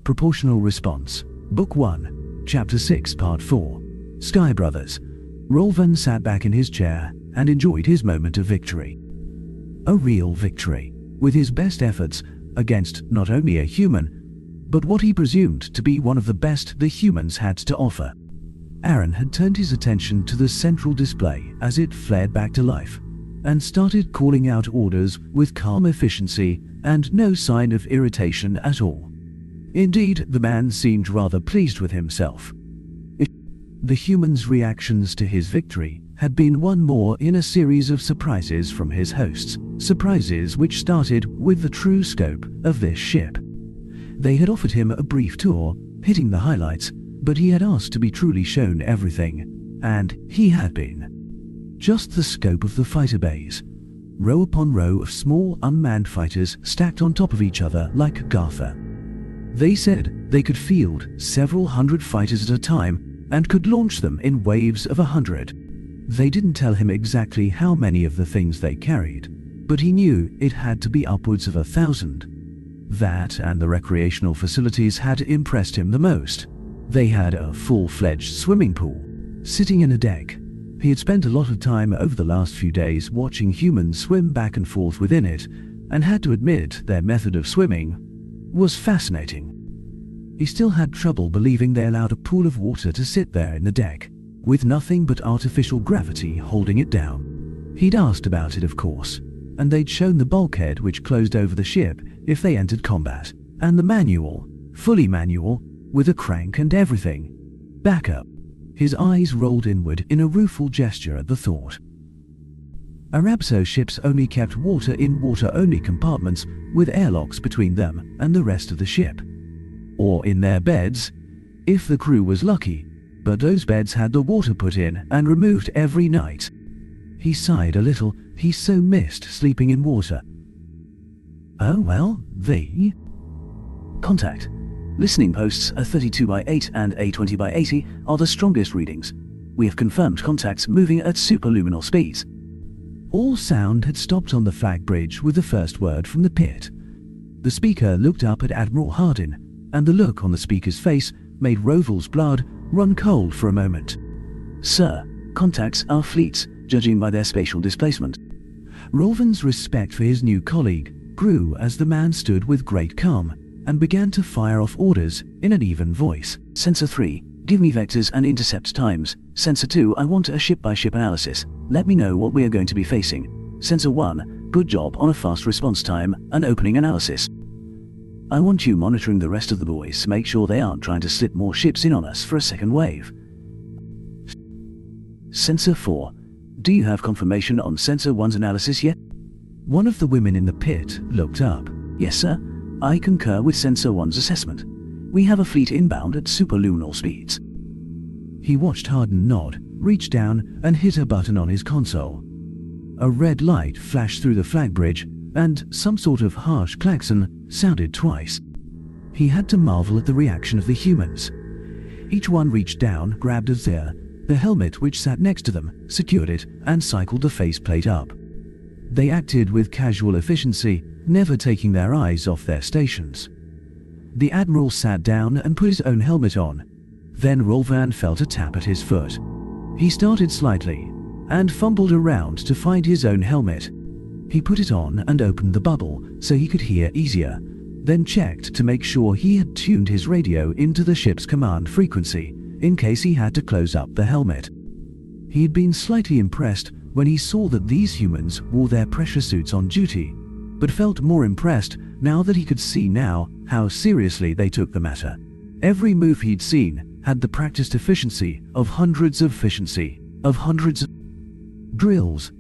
Proportional Response, Book 1, Chapter 6, Part 4, Sky Brothers. Rolvan sat back in his chair and enjoyed his moment of victory. A real victory, with his best efforts against not only a human, but what he presumed to be one of the best the humans had to offer. Aaron had turned his attention to the central display as it flared back to life, and started calling out orders with calm efficiency and no sign of irritation at all. Indeed, the man seemed rather pleased with himself. The humans' reactions to his victory had been one more in a series of surprises from his hosts, surprises which started with the true scope of this ship. They had offered him a brief tour, hitting the highlights, but he had asked to be truly shown everything, and he had been. Just the scope of the fighter bays, row upon row of small unmanned fighters stacked on top of each other like Gartha. They said they could field several hundred fighters at a time and could launch them in waves of 100. They didn't tell him exactly how many of the things they carried, but he knew it had to be upwards of 1,000. That and the recreational facilities had impressed him the most. They had a full-fledged swimming pool, sitting in a deck. He had spent a lot of time over the last few days watching humans swim back and forth within it, and had to admit their method of swimming was fascinating. He still had trouble believing they allowed a pool of water to sit there in the deck, with nothing but artificial gravity holding it down. He'd asked about it, of course, and they'd shown the bulkhead which closed over the ship if they entered combat, and the manual, fully manual, with a crank and everything. Backup. His eyes rolled inward in a rueful gesture at the thought. Arabso ships only kept water in water-only compartments with airlocks between them and the rest of the ship. Or in their beds, if the crew was lucky, but those beds had the water put in and removed every night. He sighed a little. He so missed sleeping in water. Oh well, the... Contact. Listening posts are 32 by 8 and A20 by 80 are the strongest readings. We have confirmed contacts moving at superluminal speeds. All sound had stopped on the flag bridge with the first word from the pit. The speaker looked up at Admiral Hardin, and the look on the speaker's face made Roval's blood run cold for a moment. Sir, contacts are fleets, judging by their spatial displacement. Rolvan's respect for his new colleague grew as the man stood with great calm and began to fire off orders in an even voice. Sensor 3, give me vectors and intercept times. Sensor 2, I want a ship-by-ship analysis. Let me know what we are going to be facing. Sensor 1, good job on a fast response time and opening analysis. I want you monitoring the rest of the boys to make sure they aren't trying to slip more ships in on us for a second wave. Sensor 4, do you have confirmation on Sensor 1's analysis yet? One of the women in the pit looked up. Yes, sir. I concur with Sensor 1's assessment. We have a fleet inbound at superluminal speeds. He watched Hardin nod, reach down and hit a button on his console. A red light flashed through the flag bridge, and some sort of harsh klaxon sounded twice. He had to marvel at the reaction of the humans. Each one reached down, grabbed a Zir, the helmet which sat next to them, secured it, and cycled the faceplate up. They acted with casual efficiency, never taking their eyes off their stations. The Admiral sat down and put his own helmet on. Then Rolvan felt a tap at his foot. He started slightly, and fumbled around to find his own helmet. He put it on and opened the bubble so he could hear easier, then checked to make sure he had tuned his radio into the ship's command frequency, in case he had to close up the helmet. He'd been slightly impressed when he saw that these humans wore their pressure suits on duty, but felt more impressed now that he could see now how seriously they took the matter. Every move he'd seen had the practiced efficiency of hundreds of drills.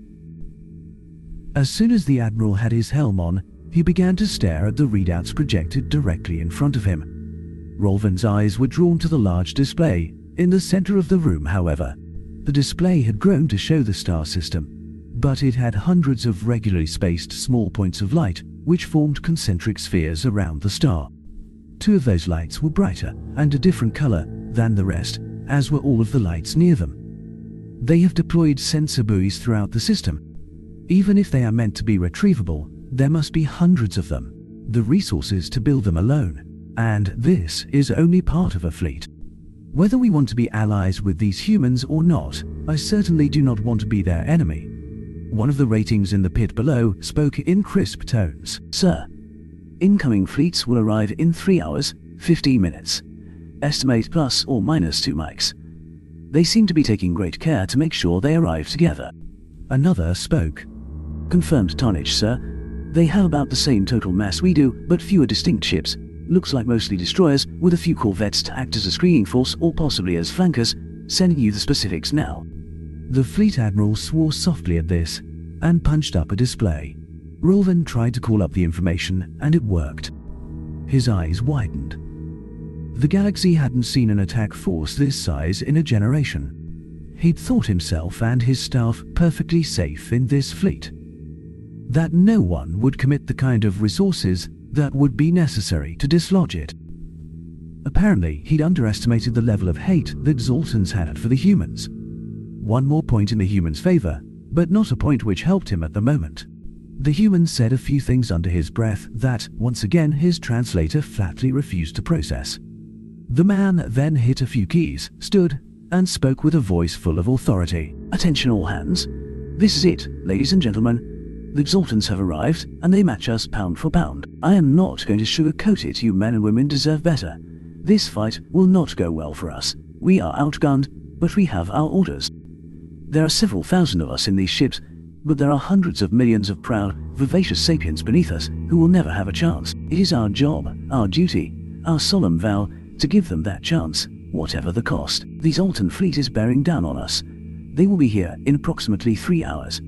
As soon as the Admiral had his helm on, he began to stare at the readouts projected directly in front of him. Rolvan's eyes were drawn to the large display in the center of the room, however. The display had grown to show the star system, but it had hundreds of regularly spaced small points of light which formed concentric spheres around the star. Two of those lights were brighter and a different color than the rest, as were all of the lights near them. They have deployed sensor buoys throughout the system. Even if they are meant to be retrievable, there must be hundreds of them. The resources to build them alone, And this is only part of a fleet. Whether we want to be allies with these humans or not, I certainly do not want to be their enemy. One of the ratings in the pit below spoke in crisp tones. Sir, incoming fleets will arrive in 3 hours, 15 minutes. Estimate plus or minus 2 mics. They seem to be taking great care to make sure they arrive together. Another spoke. Confirmed tonnage, sir. They have about the same total mass we do, but fewer distinct ships. Looks like mostly destroyers, with a few corvettes to act as a screening force or possibly as flankers. Sending you the specifics now. The fleet admiral swore softly at this and punched up a display. Rolvan tried to call up the information and it worked. His eyes widened. The galaxy hadn't seen an attack force this size in a generation. He'd thought himself and his staff perfectly safe in this fleet. That no one would commit the kind of resources that would be necessary to dislodge it. Apparently, he'd underestimated the level of hate that Zoltans had for the humans. One more point in the humans' favor, but not a point which helped him at the moment. The human said a few things under his breath that, once again, his translator flatly refused to process. The man then hit a few keys, stood, and spoke with a voice full of authority. Attention all hands. This is it, ladies and gentlemen. The Zoltans have arrived, and they match us pound for pound. I am not going to sugarcoat it, you men and women deserve better. This fight will not go well for us. We are outgunned, but we have our orders. There are several thousand of us in these ships, but there are hundreds of millions of proud, vivacious sapiens beneath us who will never have a chance. It is our job, our duty, our solemn vow to give them that chance, whatever the cost. The Zoltan fleet is bearing down on us. They will be here in approximately 3 hours.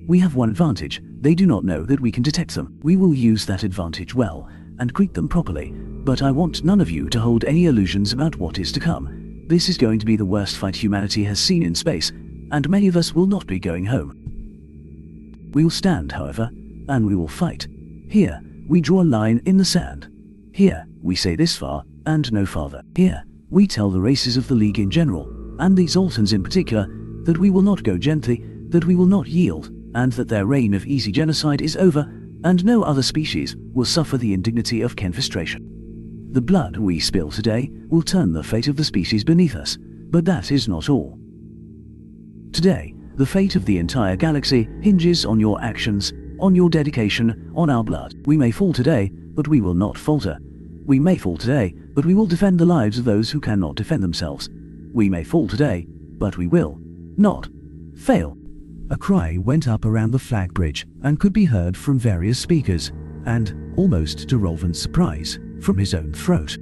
We have one advantage. They do not know that we can detect them. We will use that advantage well and greet them properly, but I want none of you to hold any illusions about what is to come. This is going to be the worst fight humanity has seen in space, and many of us will not be going home. We will stand, however, and we will fight. Here, we draw a line in the sand. Here, we say this far, and no farther. Here, we tell the races of the League in general, and the Zoltans in particular, that we will not go gently, that we will not yield, and that their reign of easy genocide is over, and no other species will suffer the indignity of kenfistration. The blood we spill today will turn the fate of the species beneath us, but that is not all. Today, the fate of the entire galaxy hinges on your actions, on your dedication, on our blood. We may fall today, but we will not falter. We may fall today, but we will defend the lives of those who cannot defend themselves. We may fall today, but we will not fail. A cry went up around the flag bridge and could be heard from various speakers, and, almost to Rolvan's surprise, from his own throat.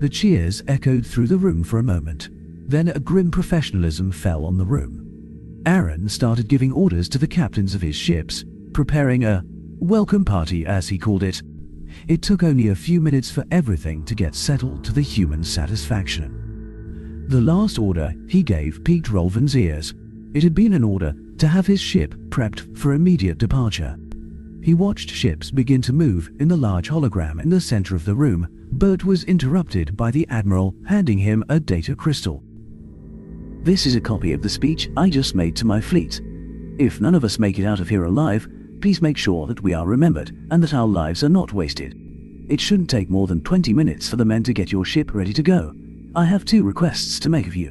The cheers echoed through the room for a moment. Then a grim professionalism fell on the room. Aaron started giving orders to the captains of his ships, preparing a welcome party, as he called it. It took only a few minutes for everything to get settled to the human satisfaction. The last order he gave piqued Rolvan's ears. It had been an order to have his ship prepped for immediate departure. He watched ships begin to move in the large hologram in the center of the room, but was interrupted by the Admiral handing him a data crystal. This is a copy of the speech I just made to my fleet. If none of us make it out of here alive, please make sure that we are remembered and that our lives are not wasted. It shouldn't take more than 20 minutes for the men to get your ship ready to go. I have 2 requests to make of you.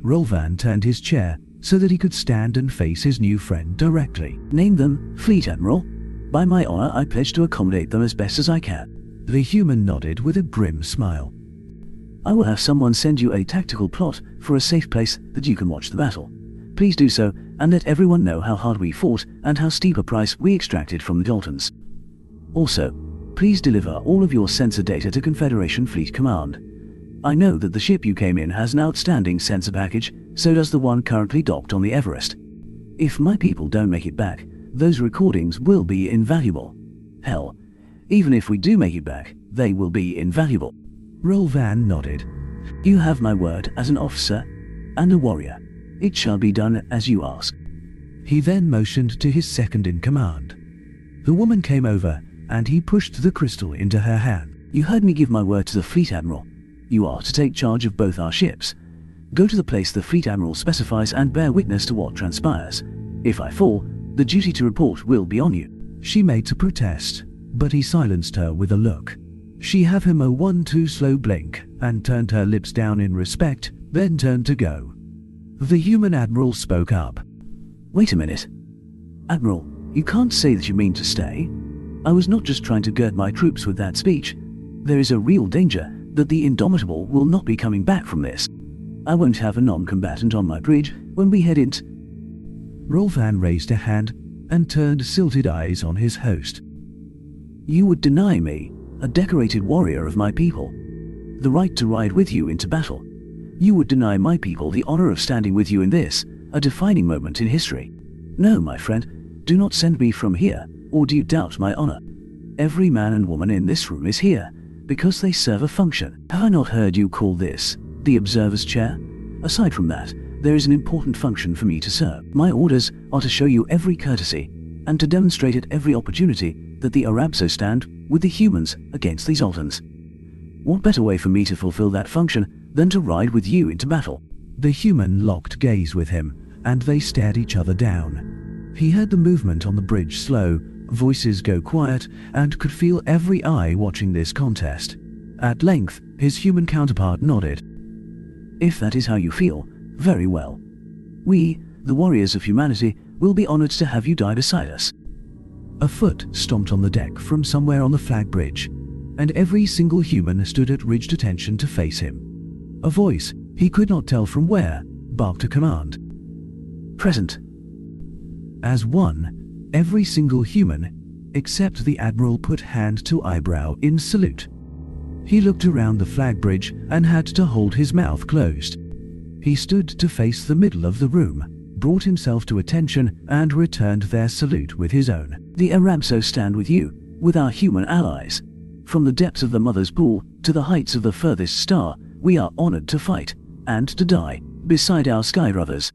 Rolvan turned his chair so that he could stand and face his new friend directly. Name them, Fleet Admiral. By my honor, I pledge to accommodate them as best as I can. The human nodded with a grim smile. I will have someone send you a tactical plot for a safe place that you can watch the battle. Please do so, and let everyone know how hard we fought and how steep a price we extracted from the Zoltans. Also, please deliver all of your sensor data to Confederation Fleet Command. I know that the ship you came in has an outstanding sensor package, so does the one currently docked on the Everest. If my people don't make it back, those recordings will be invaluable. Hell, even if we do make it back, they will be invaluable. Rolvan nodded. You have my word as an officer and a warrior. It shall be done as you ask. He then motioned to his second-in-command. The woman came over, and he pushed the crystal into her hand. You heard me give my word to the Fleet Admiral. You are to take charge of both our ships. Go to the place the Fleet Admiral specifies and bear witness to what transpires. If I fall, the duty to report will be on you. She made to protest, but he silenced her with a look. She have him a 1-2 slow blink and turned her lips down in respect, then turned to go. The human admiral spoke up. Wait a minute. Admiral, you can't say that you mean to stay. I was not just trying to gird my troops with that speech. There is a real danger that the Indomitable will not be coming back from this. I won't have a non-combatant on my bridge when we head in. Rolvan raised a hand and turned silted eyes on his host. You would deny me, a decorated warrior of my people, the right to ride with you into battle. You would deny my people the honor of standing with you in this, a defining moment in history. No, my friend, do not send me from here, or do you doubt my honor? Every man and woman in this room is here because they serve a function. Have I not heard you call this the observer's chair? Aside from that, there is an important function for me to serve. My orders are to show you every courtesy and to demonstrate at every opportunity that the Arabso stand with the humans against the Zoltans. What better way for me to fulfill that function than to ride with you into battle? The human locked gaze with him, and they stared each other down. He heard the movement on the bridge slow, voices go quiet, and could feel every eye watching this contest. At length, his human counterpart nodded. If that is how you feel, very well. We, the warriors of humanity, will be honored to have you die beside us. A foot stomped on the deck from somewhere on the flag bridge, and every single human stood at ridged attention to face him. A voice, he could not tell from where, barked a command. Present. As one, every single human, except the Admiral, put hand to eyebrow in salute. He looked around the flag bridge and had to hold his mouth closed. He stood to face the middle of the room, brought himself to attention, and returned their salute with his own. The Arabso stand with you, with our human allies. From the depths of the Mother's Pool to the heights of the furthest star, we are honored to fight, and to die, beside our Sky Brothers.